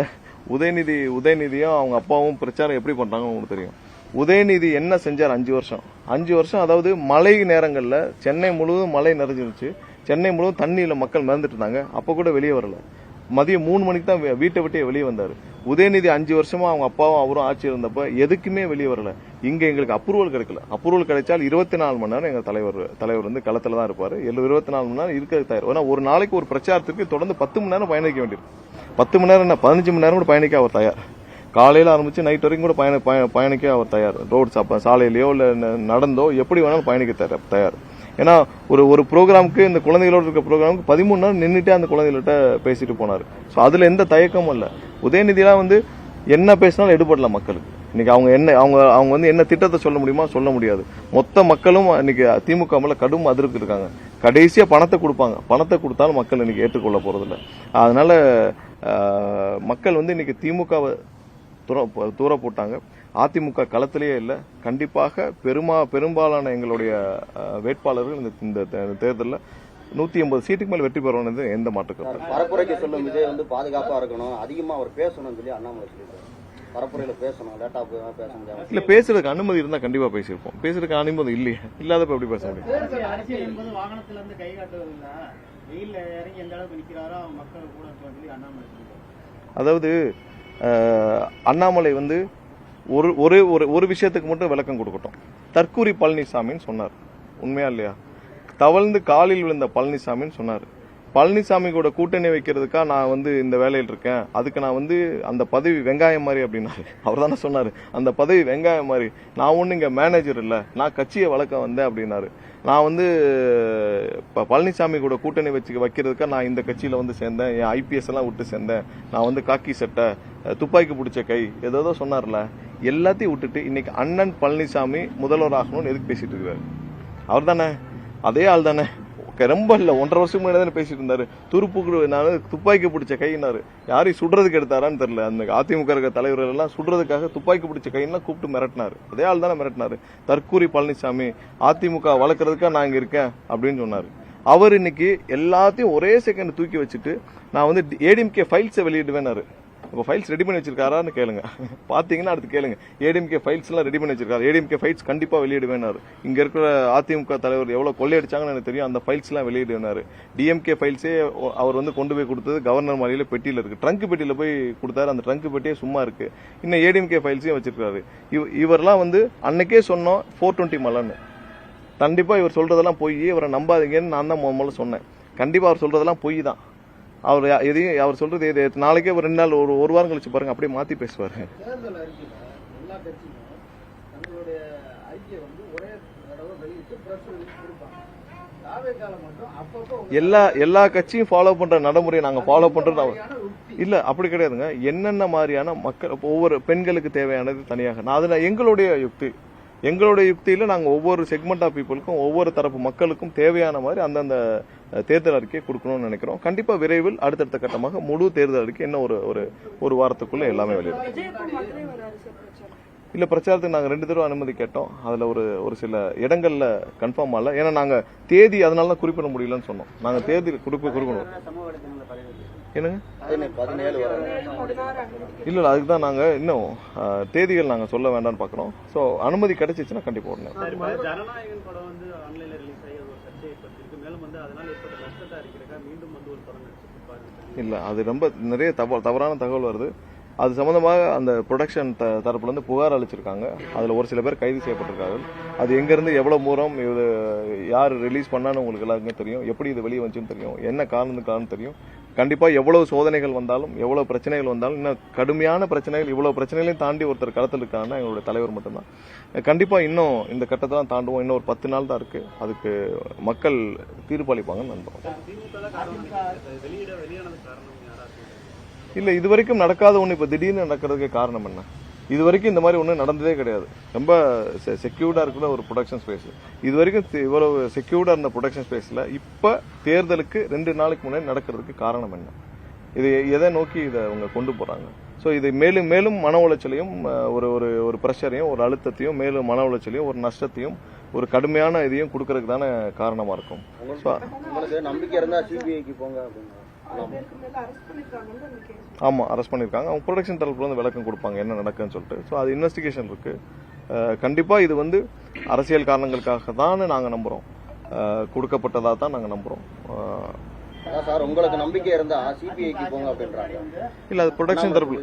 உதயநிதியும் அவங்க அப்பாவும் பிரச்சாரம் எப்படி பண்றாங்கன்னு உங்களுக்கு தெரியும். உதயநிதி என்ன செஞ்சார் 5 வருஷம், அதாவது மழை நேரங்கள்ல சென்னை முழுவதும் மழை நிறைஞ்சிருச்சு. சென்னை முழுவதும் தண்ணியில மக்கள் மிதந்துட்டு இருந்தாங்க. அப்ப கூட வெளியே வரல. மதியம் 3 மணிக்கு தான் வீட்டை விட்டே வெளியே வந்தாரு. உதயநிதி 5 வருஷமா அவங்க அப்பாவும் அவரும் ஆட்சி இருந்தப்ப எதுக்குமே வெளியே வரல. இங்க எங்களுக்கு அப்ரூவல் கிடைக்கல. அப்ரூவல் கிடைச்சால் 24 மணி நேரம் எங்க தலைவர் வந்து களத்துல தான் இருப்பாரு. 24 மணி நேரம் இருக்க தயார். ஏன்னா ஒரு நாளைக்கு ஒரு பிரச்சாரத்துக்கு தொடர்ந்து 10 மணி நேரம் பயணிக்க வேண்டியிருக்கு. 10 மணி நேரம் என்ன, 15 மணி நேரம் கூட பயணிக்க அவர் தயார். காலையில ஆரம்பிச்சு நைட் வரைக்கும் கூட பயணிக்க அவர் தயார். ரோட் சாலையிலயோ இல்ல நடந்தோ எப்படி வேணாலும் பயணிக்க தயார். ஏன்னா ஒரு ப்ரோக்ராமுக்கு, இந்த குழந்தைகளோட இருக்க ப்ரோக்ராமுக்கு 13 நேரம் நின்றுட்டே அந்த குழந்தைகள்கிட்ட பேசிட்டு போனாரு. ஸோ அதுல எந்த தயக்கமும் இல்ல. உதயநிதிலாம் வந்து என்ன பேசினாலும் எடுபடலாம் மக்களுக்கு. இன்னைக்கு அவங்க வந்து என்ன திட்டத்தை சொல்ல முடியுமா? சொல்ல முடியாது. மொத்த மக்களும் இன்னைக்கு திமுக மேல கடும் அதிருப்தி இருக்காங்க. கடைசியா பணத்தை கொடுப்பாங்க. பணத்தை கொடுத்தாலும் மக்கள் இன்னைக்கு ஏற்றுக்கொள்ள போறதில்ல. அதனால மக்கள் வந்து இன்னைக்கு திமுகவை தூர போட்டாங்க. அதிமுக களத்திலேயே இல்ல. கண்டிப்பாக பெரும்பாலான எங்களுடைய வேட்பாளர்கள் இந்த தேர்தலில் 180 சீட்டுக்கு மேல வெற்றி பெறணும், எந்த மாற்றுக்கும். பரப்புரைக்கு சொல்லும் விஜய் வந்து பாதுகாப்பா இருக்கணும், அதிகமா அவர் பேசணும்னு சொல்லி அண்ணாமலை சொல்லியிருக்காரு. பரப்புரையில பேசணும், லேட்டா பேச முடியாது. இல்ல, பேசுறதுக்கு அனுமதி இருந்தா கண்டிப்பா பேசியிருப்போம். பேசுறதுக்கு அனுமதி இல்லையே, இல்லாதப்ப எப்படி பேச முடியும்? அரசியல் என்பது வாகனத்துல இருந்து கை காட்டுவதில்லை, வெயில்ல இறங்கி எந்த அளவுக்கு நிக்கிறாரோ மக்கள் கூட சொல்லி அண்ணாமலை சொல்லியிருக்காரு. அதாவது அண்ணாமலை வந்து ஒரு விஷயத்துக்கு மட்டும் விளக்கம் கொடுக்கட்டும். தற்கூரி பழனிசாமின்னு சொன்னார், உண்மையா இல்லையா? தவழ்ந்து காலில் விழுந்த பழனிசாமின்னு சொன்னார். பழனிசாமி கூட கூட்டணி வைக்கிறதுக்கா நான் வந்து இந்த வேலையில் இருக்கேன், அதுக்கு நான் வந்து அந்த பதவி வெங்காயம் மாதிரி அப்படின்னாரு. அவர் தானே சொன்னாரு அந்த பதவி வெங்காயம் மாதிரி, நான் ஒண்ணு இங்க மேனேஜர் இல்ல, நான் கட்சியை வளர்க்க வந்தேன் அப்படின்னாரு. நான் வந்து பழனிசாமி கூட கூட்டணி வைக்கிறதுக்கா நான் இந்த கட்சியில வந்து சேர்ந்தேன், என் IPS எல்லாம் விட்டு சேர்ந்தேன், நான் வந்து காக்கி சட்டை, துப்பாக்கி பிடிச்ச கை, ஏதோ சொன்னார்ல, எல்லாத்தையும் விட்டுட்டு இன்னைக்கு அண்ணன் பழனிசாமி முதல்வர் ஆகணும்னு எதுக்கு பேசிட்டு இருக்காரு? அவர் தானே, அதே ஆள் தானே. ரொம்ப இல்ல, 1.5 வருஷம் முன்னாடி தானே பேசிட்டு இருந்தாரு. துப்பாக்கி பிடிச்ச கைனாரு. யாரையும் சுடுறதுக்கு எடுத்தாரான்னு தெரியல. அந்த அதிமுக இருக்க தலைவர்கள் எல்லாம் சுடுறதுக்காக துப்பாக்கி பிடிச்ச கையெல்லாம் கூப்பிட்டு மிரட்டினாரு. அதே ஆள் தானே மிரட்டினாரு. தற்கூரி பழனிசாமி அதிமுக வளர்க்கறதுக்காக நான் இங்க இருக்கேன் அப்படின்னு சொன்னாரு. அவர் இன்னைக்கு எல்லாத்தையும் ஒரே செகண்ட் தூக்கி வச்சுட்டு நான் வந்து ADMK ஃபைல்ஸை வெளியிடுவேனாரு. இப்போ ஃபைல்ஸ் ரெடி பண்ணி வச்சிருக்காரான்னு கேளுங்க. பார்த்தீங்கன்னா அடுத்து கேளுங்க. ஏடிஎம்கே ஃபைல்ஸ்லாம் ரெடி பண்ணி வச்சிருக்காரு. ஏடிஎம்கே ஃபைல்ஸ் கண்டிப்பாக வெளியிடுவேனாரு. இங்கே இருக்கிற அதிமுக தலைவர் எவ்வளோ கொள்ளையடிச்சாங்கன்னு எனக்கு தெரியும். அந்த ஃபைல்ஸ்லாம் வெளியிடுவேனாரு. டிஎம்கே ஃபைல்ஸே அவர் வந்து கொண்டு போய் கொடுத்தது கவர்னர் மாளிகையில் பெட்டியில் இருக்கு. ட்ரங்க் பெட்டியில் போய் கொடுத்தாரு. அந்த ட்ரங்க் பெட்டியே சும்மா இருக்கு. இன்னும் ஏடிஎம்கே ஃபைல்ஸையும் வச்சிருக்காரு. இவரெல்லாம் வந்து அன்னைக்கே சொன்னோம் 420 மலைன்னு. கண்டிப்பா இவர் சொல்றதெல்லாம் பொய், இவரை நம்பாதீங்கன்னு நான் தான் முதல்ல சொன்னேன். கண்டிப்பா அவர் சொல்றதெல்லாம் பொய் தான். அவர் எதையும் அவர் சொல்றது எது நாளைக்கே ஒரு 2 நாள் ஒரு வாரம் கழிச்சு பாருங்க, அப்படியே மாத்தி பேசுவாரு. தேர்தல் அறிக்கையில எல்லா கட்சியும் தங்களுடைய அறிக்கையை வந்து ஒரே தடவை வெளியிட்டு பிரஸ் ரிலீஸ் கொடுப்பாங்க. தாவேக்கால மட்டும் அப்பப்போ எல்லா கட்சியும் ஃபாலோ பண்ற நடைமுறையை நாங்க ஃபாலோ பண்றோம். இல்ல அப்படி கிடையாதுங்க. என்னென்ன மாதிரியான மக்கள் ஒவ்வொரு பெண்களுக்கு தேவையானது தனியாக அதுல எங்களுடைய யுக்தியில நாங்க ஒவ்வொரு செக்மெண்ட் ஆஃப் பீப்புளுக்கும் ஒவ்வொரு தரப்பு மக்களுக்கும் தேவையான மாதிரி அந்தந்த தேர்தல் அறிக்கையை கொடுக்கணும்னு நினைக்கிறோம். கண்டிப்பா விரைவில் அடுத்தடுத்த கட்டமாக முழு தேர்தல் அறிக்கை இன்னும் ஒரு வாரத்துக்குள்ள எல்லாமே வெளியிடும். இல்ல பிரச்சாரத்துக்கு நாங்க 2 தடவை அனுமதி கேட்டோம். அதுல ஒரு சில இடங்கள்ல கன்ஃபார்ம் ஆகல. ஏன்னா நாங்க தேதி அதனால தான் குறிப்பிட முடியலன்னு சொன்னோம். நாங்க தேதி கொடுக்கணும். என்னங்க இல்ல அதுக்கு தான் நாங்க இன்னும் தேதிகள் நாங்க சொல்ல வேண்டாம்னு பாக்குறோம். சோ அனுமதி கிடைச்சிச்சுன்னா கண்டிப்பா உடனே. ஜனநாயகன் படம் வந்து ஆன்லைன்ல ரிலீஸ் ஆகி ஒரு சர்ச்சை ஏற்பட்டிருக்கு. மேலும் வந்து அதனால ஏற்பட்ட நஷ்டத்தை அறிக்கிறதுக்காக மீண்டும் வந்து ஒரு படம் நடிச்சிருப்பாரு. இல்ல அது ரொம்ப நிறைய தவறான தகவல் வருது. அது சம்பந்தமாக அந்த ப்ரொடக்ஷன் தரப்புல இருந்து புகார் அளிச்சிருக்காங்க. அதுல ஒரு சில பேர் கைது செய்யப்பட்டிருக்கார்கள். அது எங்க இருந்து எவ்வளவு தூரம் இது யார் ரிலீஸ் பண்ணான்னு உங்களுக்கு எல்லாருக்குமே தெரியும். எப்படி இது வெளியே வந்துச்சுன்னு தெரியும். என்ன காரணத்துக்கானு தெரியும். கண்டிப்பா எவ்வளவு சோதனைகள் வந்தாலும் எவ்வளவு பிரச்சனைகள் வந்தாலும் இன்னும் கடுமையான பிரச்சனைகள் இவ்வளவு பிரச்சனைகளையும் தாண்டி ஒருத்தர் களத்தில் இருக்காங்கன்னா எங்களுடைய தலைவர் மட்டும்தான். கண்டிப்பா இன்னும் இந்த கட்டத்தை தான் தாண்டுவோம். இன்னும் ஒரு 10 நாள் தான் இருக்கு. அதுக்கு மக்கள் தீர்ப்பளிப்பாங்கன்னு நம்புறோம். இல்ல இது வரைக்கும் நடக்காத ஒண்ணு இப்ப திடீர்னு நடக்கிறதுக்கு காரணம் என்ன? இது வரைக்கும் இந்த மாதிரி ஒண்ணு நடந்ததே கிடையாது. ரொம்ப செக்யூர்டா இருக்கிற ஒரு ப்ரொடக்ஷன் ஸ்பேஸ். இது வரைக்கும் இவ்வளவு செக்யூர்டா இருந்த ப்ரொடக்ஷன் ஸ்பேஸ்ல இப்ப தேர்தலுக்கு 2 நாளுக்கு முன்னாடி நடக்கிறதுக்கு காரணம் என்ன? இது எதை நோக்கி இதை அவங்க கொண்டு போறாங்க? ஸோ இது மேலும் மேலும் மன உளைச்சலையும் ஒரு ப்ரெஷரையும் ஒரு அழுத்தத்தையும் மேலும் மன உளைச்சலையும் ஒரு நஷ்டத்தையும் ஒரு கடுமையான இதையும் கொடுக்கறதுக்கு தானே காரணமா இருக்கும். உங்களுக்கு நம்பிக்கை இருந்தா சிபிஐக்கு போங்க அப்படின்னு. ஆமா அரெஸ்ட் பண்ணிருக்காங்க. அவங்க ப்ரொடக்ஷன் தரப்புல வந்து விளக்கம் கொடுப்பாங்க என்ன நடக்குன்னு சொல்லிட்டு. ஸோ அது இன்வெஸ்டிகேஷன் இருக்கு. கண்டிப்பா இது வந்து அரசியல் காரணங்களுக்காக தான் நாங்க நம்புறோம். கொடுக்கப்பட்டதா தான் நாங்க நம்புறோம். சார் உங்களுக்கு நம்பிக்கை இருந்தா சிபிஐக்கு போங்க அப்படின்றாங்க. இல்ல அது ப்ரொடக்ஷன் தரப்புல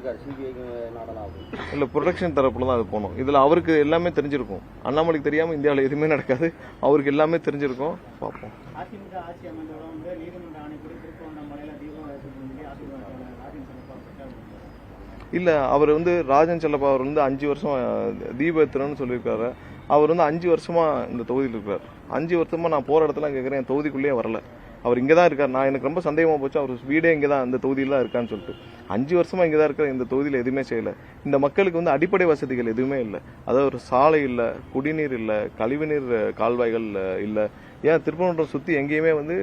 இல்ல ப்ரொடக்ஷன் தரப்புல தான் அது போகணும். இதுல அவருக்கு எல்லாமே தெரிஞ்சிருக்கும். அண்ணாமலைக்கு தெரியாம இந்தியாவில் எதுவுமே நடக்காது. அவருக்கு எல்லாமே தெரிஞ்சிருக்கும். பார்ப்போம். அதிமுக ஆட்சி அமைந்தோட வந்து நீதிமன்ற ஆணைப்படி திருப்பவண்ணாமலையில தீபம் இல்ல அவர் வந்து ராஜன் செல்லப்பா அவர் வந்து 5 வருஷம் தீப ஏத்துறன்னு சொல்லியிருக்காரு. அவர் வந்து 5 வருஷமா இந்த தொகுதியில் இருக்கிறார். 5 வருஷமா நான் போற இடத்துல கேட்கிறேன், என் தொகுதிக்குள்ளேயே வரல. அவர் இங்கதான் இருக்கார். நான் எனக்கு ரொம்ப சந்தேகமா போச்சு. அவர் வீடே இங்கதான் இந்த தொகுதியில தான் இருக்கான்னு சொல்லிட்டு. 5 வருஷமா இங்கதான் இருக்கிற. இந்த தொகுதியில எதுவுமே செய்யல. இந்த மக்களுக்கு வந்து அடிப்படை வசதிகள் எதுவுமே இல்லை. அதாவது ஒரு சாலை இல்ல, குடிநீர் இல்ல, கழிவுநீர் கால்வாய்கள் இல்ல. ஏன் திருப்பரங்குன்றம் சுத்தி எங்கேயுமே வந்து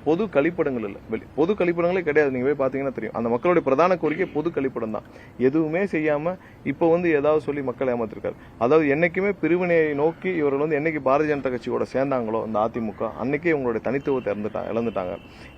பொது கழிப்பிடங்கள் இல்லை. பொது கழிப்பிடங்களே கிடையாது. நீங்க போய் பாத்தீங்கன்னா தெரியும். அந்த மக்களுடைய பிரதான கோரிக்கை பொது கழிப்பிடம் தான். எதுவுமே செய்யாம இப்ப வந்து ஏதாவது சொல்லி மக்கள் ஏமாத்திருக்காரு. அதாவது என்னைக்குமே பிரிவினையை நோக்கி இவர்கள் வந்து என்னைக்கு பாரதிய ஜனதா கட்சியோட சேர்ந்தாங்களோ இந்த அதிமுக அன்னைக்கே இவங்களுடைய தனித்துவத்தை இழந்துட்டாங்க.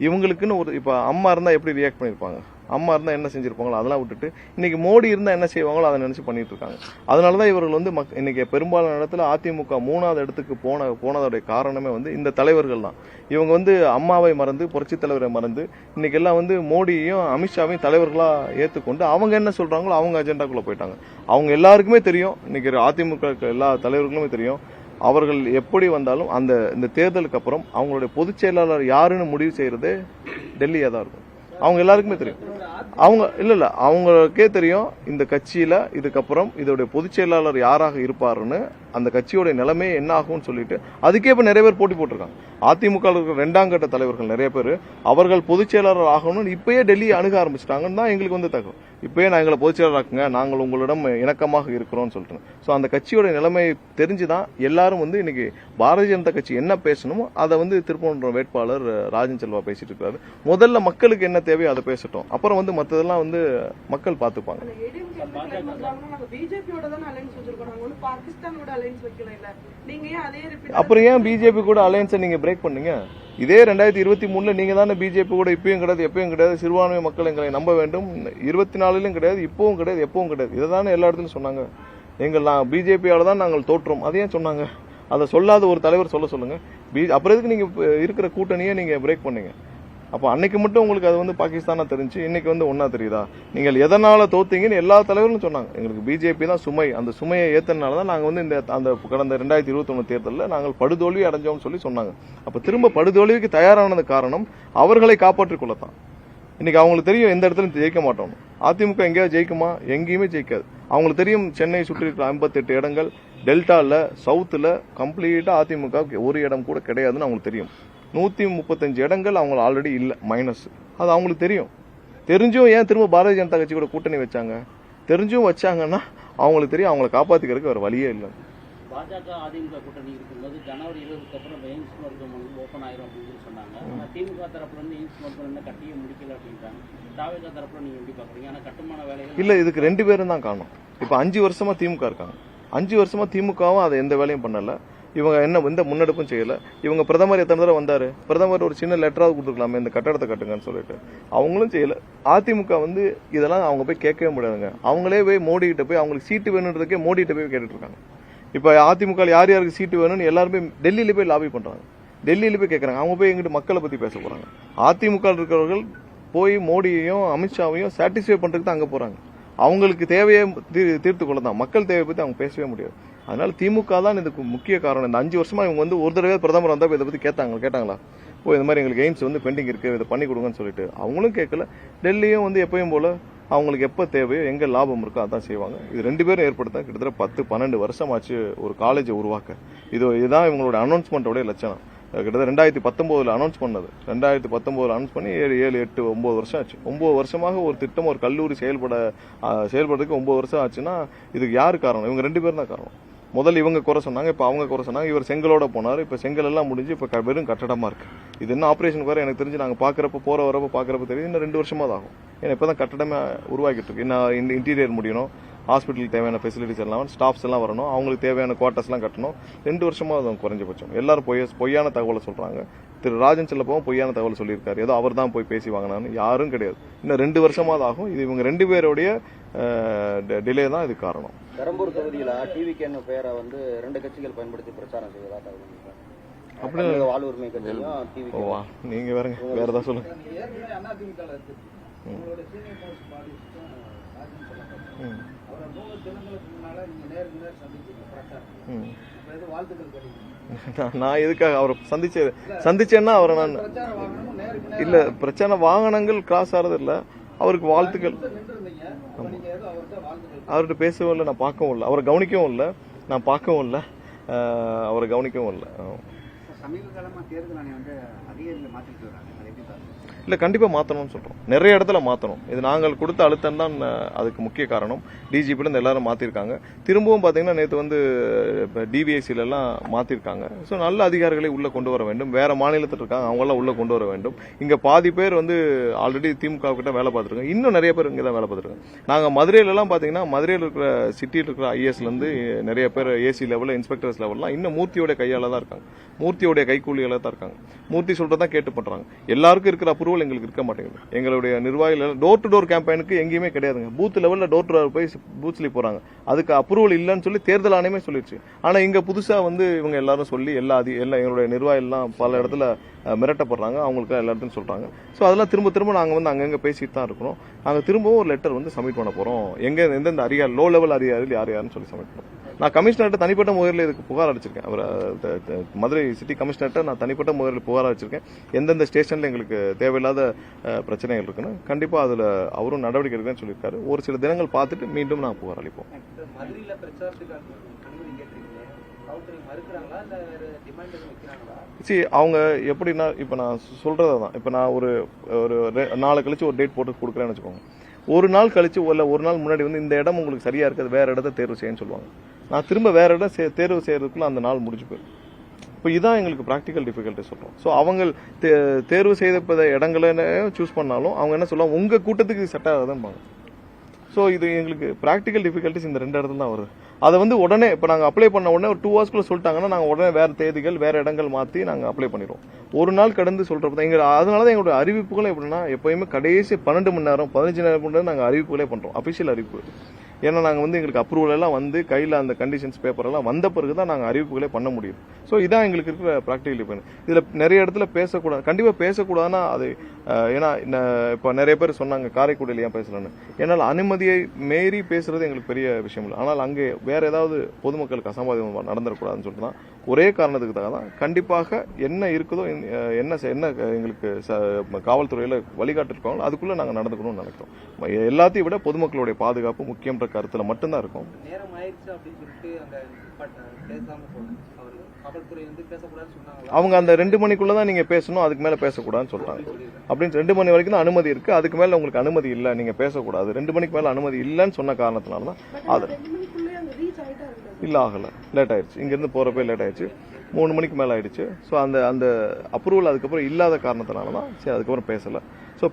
இவங்களுக்குன்னு ஒரு இப்ப அம்மா இருந்தா எப்படி ரியாக்ட் பண்ணிருப்பாங்க, அம்மா இருந்தா என்ன செஞ்சிருப்பாங்களோ அதெல்லாம் விட்டுட்டு இன்னைக்கு மோடி இருந்தா என்ன செய்வாங்களோ அதை நினைச்சு பண்ணிட்டு இருக்காங்க. அதனாலதான் இவர்கள் வந்து இன்னைக்கு பெரும்பாலான இடத்துல அதிமுக 3வது இடத்துக்கு போனதோடைய காரணமே வந்து இந்த தலைவர்கள் தான். இவங்க வந்து அம்மாவை மறந்து புரட்சி தலைவரை மறந்து இன்னைக்கு எல்லாம் வந்து மோடியையும் அமித்ஷாவையும் தலைவர்களா ஏத்துக்கொண்டு அவங்க என்ன சொல்றாங்களோ அவங்க அஜெண்டாக்குள்ள போயிட்டாங்க. அவங்க எல்லாருக்குமே தெரியும். இன்னைக்கு அதிமுக எல்லா தலைவர்களுமே தெரியும். அவர்கள் எப்படி வந்தாலும் இந்த தேர்தலுக்கு அப்புறம் அவங்களுடைய பொதுச் செயலாளர் யாருன்னு முடிவு செய்யறது டெல்லியா தான் இருக்கும். அவங்க எல்லாருக்குமே தெரியும். அவங்க இல்ல அவங்களுக்கே தெரியும் இந்த கட்சியில இதுக்கப்புறம் இதோட பொதுச் செயலாளர் யாராக இருப்பாருன்னு, அந்த கட்சியோட நிலைமை என்ன ஆகும்னு சொல்லிட்டு அதுக்கே இப்ப நிறைய பேர் போட்டி போட்டிருக்காங்க. அதிமுக இருக்கிற 2ஆம் கட்ட தலைவர்கள் நிறைய பேர் அவர்கள் பொதுச் செயலாளர் ஆகணும்னு இப்பயே டெல்லியை அணுக ஆரம்பிச்சிட்டாங்கன்னு தான் எங்களுக்கு வந்து தகவல். இப்பயே நான் எங்களை பொதுச் செயலாளர் ஆக்குங்க, நாங்கள் உங்களிடம் இணக்கமாக இருக்கிறோம்னு சொல்லிட்டு. ஸோ அந்த கட்சியோட நிலைமை தெரிஞ்சுதான் எல்லாரும் வந்து இன்னைக்கு பாரதிய ஜனதா கட்சி என்ன பேசணுமோ அதை வந்து திருப்பரங்குன்றம் வேட்பாளர் ராஜன் செல்வா பேசிட்டு இருக்காரு. முதல்ல மக்களுக்கு என்ன தேவையோ அதை பேசட்டும். அப்புறம் வந்து மற்றதெல்லாம் வந்து மக்கள் பார்த்துப்பாங்க. பிஜேபியோட தான் அலைன்ஸ் வச்சிருக்கோம். நாங்க வந்து பாகிஸ்தானோட அலைன்ஸ் வைக்கல இல்ல, நீங்க ஏன் அதே அப்புறம் ஏன் பிஜேபி கூட அலையன்ஸை நீங்க பிரேக் பண்ணீங்க? இதே 2023 நீங்க தானே பிஜேபி கூட இப்பயும் கிடையாது, எப்பயும் கிடையாது, சிறுபான்மை மக்கள் எங்களை நம்ப வேண்டும், 24லும் கிடையாது, இப்பவும் கிடையாது, எப்பவும் கிடையாது, இதை தானே எல்லா இடத்துலையும் சொன்னாங்க. நான் பிஜேபியால தான் நாங்கள் தோற்றோம், அதையே சொன்னாங்க. அதை சொல்லாத ஒரு தலைவர் சொல்லுங்க. அப்புறம் எதுக்கு நீங்க இருக்கிற கூட்டணியை நீங்க பிரேக் பண்ணீங்க? அப்போ அன்னைக்கு மட்டும் உங்களுக்கு அது வந்து பாகிஸ்தானா தெரிஞ்சு, இன்னைக்கு வந்து ஒன்னா தெரியுதா? நீங்கள் எதனால தோத்தீங்கன்னு எல்லா தலைவர்களும் சொன்னாங்க. எங்களுக்கு பிஜேபி தான் சுமை, அந்த சுமையை ஏத்தனால தான் நாங்க வந்து அந்த கடந்த 2021 தேர்தலில் நாங்கள் படுதோல்வி அடைஞ்சோம்னு சொல்லி சொன்னாங்க. அப்ப திரும்ப படுதோல்விக்கு தயாரானது காரணம் அவர்களை காப்பாற்றிக் கொள்ளத்தான். இன்னைக்கு அவங்களுக்கு தெரியும் எந்த இடத்துல ஜெயிக்க மாட்டோம். அதிமுக எங்கேயாவது ஜெயிக்குமா? எங்கேயுமே ஜெயிக்காது. அவங்களுக்கு தெரியும் சென்னை சுற்றி இருக்கிற 58 இடங்கள், டெல்டால சவுத்துல கம்ப்ளீட்டா அதிமுக ஒரு இடம் கூட கிடையாதுன்னு அவங்களுக்கு தெரியும். 135 இடங்கள் அவங்க ஆல்ரெடி இல்ல, மைனஸ். அது அவங்களுக்கு தெரியும். தெரிஞ்சும் ஏன் திரும்ப பாரதிய ஜனதா கட்சி கூட கூட்டணி வச்சாங்க? தெரிஞ்சும் வச்சாங்கன்னா அவங்களுக்கு தெரியும் அவங்களை காப்பாத்திக்கிறதுக்கு வேற வழியே இல்லை. பாஜக அதிமுக கூட்டணி இருக்கும்போது ஜனவரி 20க்கு அப்புறம் எய்ம்ஸ் மருத்துவமனை ஓப்பன் ஆயிரும் அப்படின்னு சொன்னாங்க. ஆனா திமுக தரப்புல இருந்து எய்ம்ஸ் மருத்துவமனை கட்டியே முடிக்கல அப்படின்றாங்க. தாவேகா தரப்புல நீங்க எப்படி பாக்குறீங்க? ஆனா கட்டுமான வேலைகள் இல்ல, இதுக்கு 2 பேரும் தான் காரணம். இப்ப 5 வருஷமா திமுக இருக்காங்க. 5 வருஷமா திமுகவும் அதை எந்த வேலையும் பண்ணல. இவங்க எந்த முன்னெடுப்பும் செய்யல. இவங்க பிரதமர் எத்தனை தடவை வந்தாரு? பிரதமர் ஒரு சின்ன லெட்டராவது கொடுத்துருக்கலாமே, இந்த கட்டடத்தை கட்டுங்கன்னு சொல்லிட்டு. அவங்களும் செய்யல. அதிமுக வந்து இதெல்லாம் அவங்க போய் கேட்கவே முடியாதுங்க. அவங்களே போய் மோடி கிட்ட போய் அவங்களுக்கு சீட்டு வேணுன்றதுக்கே மோடி கிட்ட போய் கேட்டுட்டு இருக்காங்க. இப்ப அதிமுக யார் யாருக்கு சீட்டு வேணும்னு எல்லாருமே டெல்லியில போய் லாபி பண்றாங்க, டெல்லியில போய் கேட்கறாங்க. அவங்க போய் எங்கிட்ட மக்களை பத்தி பேச போறாங்க. அதிமுக இருக்கிறவர்கள் போய் மோடியையும் அமித்ஷாவையும் சாட்டிஸ்ஃபை பண்றதுக்கு தான் அங்க போறாங்க. அவங்களுக்கு தேவையை தீர்த்து கொள்ளதான், மக்கள் தேவையை பத்தி அவங்க பேசவே முடியாது. அதனால திமுக தான் இதுக்கு முக்கிய காரணம். இந்த 5 வருஷமா இவங்க வந்து ஒரு தடவை பிரதமர் வந்தா இதை பத்தி கேட்டாங்களா? இந்த மாதிரி எங்களுக்கு எய்ம்ஸ் வந்து பெண்டிங் இருக்கு, இதை பண்ணி கொடுங்கன்னு சொல்லிட்டு அவங்களும் கேட்கல. டெல்லியும் வந்து எப்பயும் போல அவங்களுக்கு எப்ப தேவையோ எங்க லாபம் இருக்கோ அதான் செய்வாங்க. இது 2 பேரும் ஏற்படுத்த கிட்டத்தட்ட 10-12 வருஷம் ஆச்சு ஒரு காலேஜை உருவாக்க. இதுதான் இவங்களோட அனௌன்ஸ்மெண்டோட லட்சணம். கிட்டத்தட்ட 2019 அனௌன்ஸ் பண்ணது. 2019 அனௌன்ஸ் பண்ணி 7, 8, 9 வருஷம் ஆச்சு. 9 வருஷமாக ஒரு திட்டம், ஒரு கல்லூரி செயல்படுறதுக்கு 9 வருஷம் ஆச்சுன்னா இதுக்கு யாரு காரணம்? இவங்க 2 பேரும் தான் காரணம். முதல்ல இவங்க குறை சொன்னாங்க, இப்ப அவங்க குறை சொன்னாங்க. இவர் செங்கலோட போனாரு, இப்ப செங்கல் எல்லாம் முடிஞ்சு இப்ப வெறும் கட்டடமா இருக்கு. இது என்ன ஆபரேஷன் வேற எனக்கு தெரிஞ்சு நாங்க பாக்குறப்ப வரப்ப பாக்குறப்ப தெரியுது இன்னும் 2 வருஷமா தான் ஆகும். ஏன்னா இப்பதான் கட்டடமே உருவாக்கிட்டு இருக்கு. இன்னும் இன்டீரியர் முடியணும், ஹாஸ்பிட்டலுக்கு தேவையான ஃபெசிலிட்டிஸ் எல்லாம், ஸ்டாஃப்ஸ் எல்லாம் வரணும், அவங்களுக்கு தேவையான குவார்டர்ஸ் எல்லாம் கட்டணும். 2 வருஷமா அது குறைஞ்சபட்சம். எல்லாரும் பொய்யான தகவலை சொல்றாங்க. திரு ராஜன் செல்லப்பவும் பொய்யான தகவல் சொல்லியிருக்காரு, ஏதோ அவர் தான் போய் பேசி வாங்கினான்னு. யாரும் கிடையாது. இன்னும் 2 வருஷமா தான் ஆகும். இது இவங்க 2 பேருடைய டிலே தான் இது காரணம். பெரம்பூர் தொகுதியில டிவிகே பெயரை வந்து 2 கட்சிகள் பயன்படுத்தி பிரச்சாரம் செய்வதா அப்படி வாழ் உரிமை கட்சியும் டிவிகே. நீங்க வேற ஏதாவது சொல்லுங்க. ஏற்கனவே அதிமுக உங்களோட சீனியர் மோஸ்ட் பாலிஸ்டும் அவரை 3 தினங்களுக்கு முன்னால நீங்க நேருக்கு நேர் சந்திச்சீங்க பிரச்சாரம். எது வாழ்த்துக்கள் கிடைக்கும்? நான் எதுக்காக அவரை சந்திச்சேன்னா அவரை நான் இல்ல பிரச்சனை வாகனங்கள் கிராஸ் ஆறது இல்ல, அவருக்கு வாழ்த்துக்கள். அவர்கிட்ட பேசவும் இல்லை, நான் பார்க்கவும் இல்லை, அவரை கவனிக்கவும் இல்லை, நான் பார்க்கவும் இல்லை, அவரை கவனிக்கவும் இல்லை. சமீப காலமா தேர்தல் ஆணையம் வந்து அதிகாரிகளை மாத்திட்டு வராங்க. இல்ல கண்டிப்பா மாத்தணும்னு சொல்றோம். நிறைய இடத்துல மாத்தணும். இது நாங்கள் கொடுத்த அழுத்தம் தான் அதுக்கு முக்கிய காரணம். டிஜிபில இருந்து எல்லாரும் மாத்திருக்காங்க. திரும்பவும் பாத்தீங்கன்னா நேற்று வந்து டிவிஎஸ்சில எல்லாம் மாத்திருக்காங்க. ஸோ நல்ல அதிகாரிகளை உள்ள கொண்டு வர வேண்டும். வேற மாநிலத்தில் இருக்காங்க, அவங்க எல்லாம் உள்ள கொண்டு வர வேண்டும். இங்க பாதி பேர் வந்து ஆல்ரெடி திமுக கிட்ட வேலை பார்த்துருக்காங்க, இன்னும் நிறைய பேர் இங்க தான் வேலை பார்த்துருக்காங்க. நாங்க மதுரையில எல்லாம் பாத்தீங்கன்னா மதுரையில் இருக்கிற சிட்டியில் இருக்கிற ஐஎஸ்ல இருந்து நிறைய பேர் ஏசி லெவல், இன்ஸ்பெக்டர்ஸ் லெவல்லாம் இன்னும் மூர்த்தியோட கையால தான் இருக்காங்க, மூர்த்தியோட கைக்கூலியால தான் இருக்காங்க. மூர்த்தி சொல்றதான் கேட்டு பண்றாங்க. எல்லாருக்கும் இருக்கிற அப்ரூவல் எங்களுக்கு இருக்க மாட்டேங்குது. எங்களுடைய நிர்வாகிகள் டோர் டு டோர் கேம்பெயினுக்கு எங்கேயுமே கிடையாதுங்க. பூத் லெவல்ல டோர் டு டோர் போய் பூத்ஸ்லி போறாங்க. அதுக்கு அப்ரூவல் இல்லைன்னு சொல்லி தேர்தல் ஆணையமே சொல்லிடுச்சு. ஆனா இங்க புதுசா வந்து இவங்க எல்லாரும் சொல்லி எல்லா எங்களுடைய நிர்வாகிகள் எல்லாம் பல இடத்துல மிரட்டப்படுறாங்க, அவங்களுக்கு எல்லா இடத்துலையும் சொல்றாங்க. ஸோ அதெல்லாம் திரும்ப நாங்க வந்து அங்கங்க பேசிட்டு தான் இருக்கிறோம். நாங்க திரும்பவும் ஒரு லெட்டர் வந்து சப்மிட் பண்ண போறோம். எந்தெந்த அதிகாரி, லோ லெவல் அதிகாரிகள் யாருன்னு சொல்லி சப்மிட் பண்ணோம். நான் கமிஷனர்கிட்ட தனிப்பட்ட முறையில் இதுக்கு புகார் அளிச்சிருக்கேன். அவர் மதுரை சிட்டி கமிஷனர்கிட்ட நான் தனிப்பட்ட முறையில் புகார் அளிச்சிருக்கேன். எந்தெந்த ஸ்டேஷன்ல எங்களுக்கு தேவையில்லாத பிரச்சனைகள் இருக்குன்னு கண்டிப்பா அதுல அவரும் நடவடிக்கை எடுக்கணும்னு சொல்லியிருக்காரு. ஒரு சில தினங்கள் பார்த்துட்டு மீண்டும் நான் புகார் அளிப்போம். மதுரையில பிரச்சாரத்துக்கு அனுமதி கேட்டிருக்கீங்க, மறுக்கிறாங்களா இல்ல டிமாண்ட் வைக்கிறாங்களா? அவங்க எப்படின்னா, இப்ப நான் சொல்றதான், இப்ப நான் ஒரு 4 கழிச்சு ஒரு டேட் போட்டு கொடுக்குறேன்னு வச்சுக்கோங்க. ஒரு நாள் கழிச்சு இல்ல ஒரு நாள் முன்னாடி வந்து இந்த இடம் உங்களுக்கு சரியா இருக்காது, வேற இடத்த தேர்வு செய்யன்னு சொல்லுவாங்க. நான் திரும்ப வேற இடம் தேர்வு செய்யறதுக்குள்ள அந்த நாள் முடிஞ்சு போயிடும். இப்போ இதான் எங்களுக்கு ப்ராக்டிக்கல் டிஃபிகல்ட்டி சொல்றோம். ஸோ அவங்க தேர்வு செய்த இடங்களை சூஸ் பண்ணாலும் அவங்க என்ன சொல்லுவாங்க, உங்க கூட்டத்துக்கு செட் ஆகாதுன்னு. ஸோ இது எங்களுக்கு ப்ராக்டிக்கல் டிஃபிகல்ட்டிஸ் இந்த 2 இடத்துல தான் வருது. அதை வந்து உடனே இப்போ நாங்கள் அப்ளை பண்ண உடனே ஒரு 2 ஹவர்ஸ்க்குள்ள சொல்லிட்டாங்கன்னா நாங்கள் உடனே வேறு தேதிகள் வேறு இடங்கள் மாற்றி நாங்கள் அப்ளை பண்ணிடுவோம். ஒரு நாள் கடந்து சொல்கிறப்ப தான் அதனால தான் எங்களோட அறிவிப்புகள் எப்படின்னா எப்போயுமே கடைசி 12 மணி நேரம் 15 நேரம் கொண்டு நாங்கள் அறிவிப்புகளே பண்ணுறோம், அஃபிஷியல் அறிவிப்பு. ஏன்னா நாங்கள் வந்து எங்களுக்கு அப்ரூவல் எல்லாம் வந்து கையில் அந்த கண்டிஷன்ஸ் பேப்பர் எல்லாம் வந்த பிறகு தான் நாங்கள் அறிவிப்புகளே பண்ண முடியும். ஸோ இதான் எங்களுக்கு இருக்கிற ப்ராக்டிகல் டிஃபரன்ஸ். இதில் நிறைய இடத்துல பேசக்கூடாது, கண்டிப்பாக பேசக்கூடாதுன்னா அது ஏன்னா இப்போ நிறைய பேர் சொன்னாங்க காரைக்குடியில் ஏன் பேசலன்னு. ஏன்னால் அனுமதியை மீறி பேசுறது எங்களுக்கு பெரிய விஷயம் இல்லை. ஆனால் அங்கே வேற ஏதாவது பொதுமக்களுக்கு அசம்பாவிதம் நடந்துடக்கூடாதுன்னு சொல்லிட்டு தான் ஒரே காரணத்துக்காக தான் கண்டிப்பாக என்ன இருக்குதோ என்ன எங்களுக்கு காவல்துறையில் வழிகாட்டிருக்காங்களோ அதுக்குள்ளே நாங்கள் நடந்துக்கணும்னு நினைக்கிறோம். எல்லாத்தையும் விட பொதுமக்களுடைய பாதுகாப்பு முக்கியன்ற கருத்தில் மட்டும்தான் இருக்கும். நேரம் ஆயிடுச்சு அப்படின்னு சொல்லிட்டு அங்க பேசாம போனாங்க. அவர் காவல்துறை வந்து பேசக்கூடாதுன்னு சொன்னாங்க. அவங்க அந்த 2 மணிக்குள்ள தான் நீங்க பேசணும், அதுக்கு மேல பேசக்கூடாதுன்னு சொல்றாங்க. அப்படின்னு 2 மணி வரைக்கும் தான் அனுமதி இருக்கு, அதுக்கு மேல உங்களுக்கு அனுமதி இல்லை, நீங்க பேசக்கூடாது. 2 மணிக்கு மேல அனுமதி இல்லைன்னு சொன்ன காரணத்தினால தான் அது இல்ல ஆகல, லேட் ஆயிடுச்சு. இங்க இருந்து போறப்ப லேட் ஆயிடுச்சு, 3 மணிக்கு மேல ஆயிடுச்சு. ஸோ அந்த அப்ரூவல் அதுக்கப்புறம் இல்லாத காரணத்தினால தான் சரி அதுக்கப்புறம் பேசல. ஸோ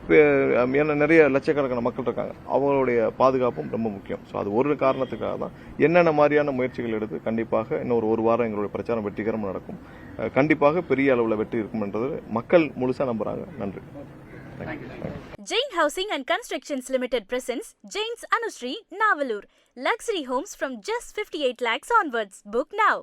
ஏன்னா நிறைய லட்சக்கணக்கான மக்கள் இருக்காங்க, அவங்களுடைய பாதுகாப்பும் ரொம்ப முக்கியம். ஸோ அது ஒரு காரணத்துக்காக தான் என்னென்ன மாதிரியான முயற்சிகள் எடுத்து கண்டிப்பாக இன்னொரு 1 வாரம் எங்களுடைய பிரச்சாரம் வெற்றிகரமாக நடக்கும். கண்டிப்பாக பெரிய அளவில் வெற்றி இருக்கும் என்றது மக்கள் முழுசா நம்புறாங்க. நன்றி. Jain Housing and Constructions Limited presents Jain's Anushree, Navalur. Luxury homes from just 58 lakhs onwards. Book now.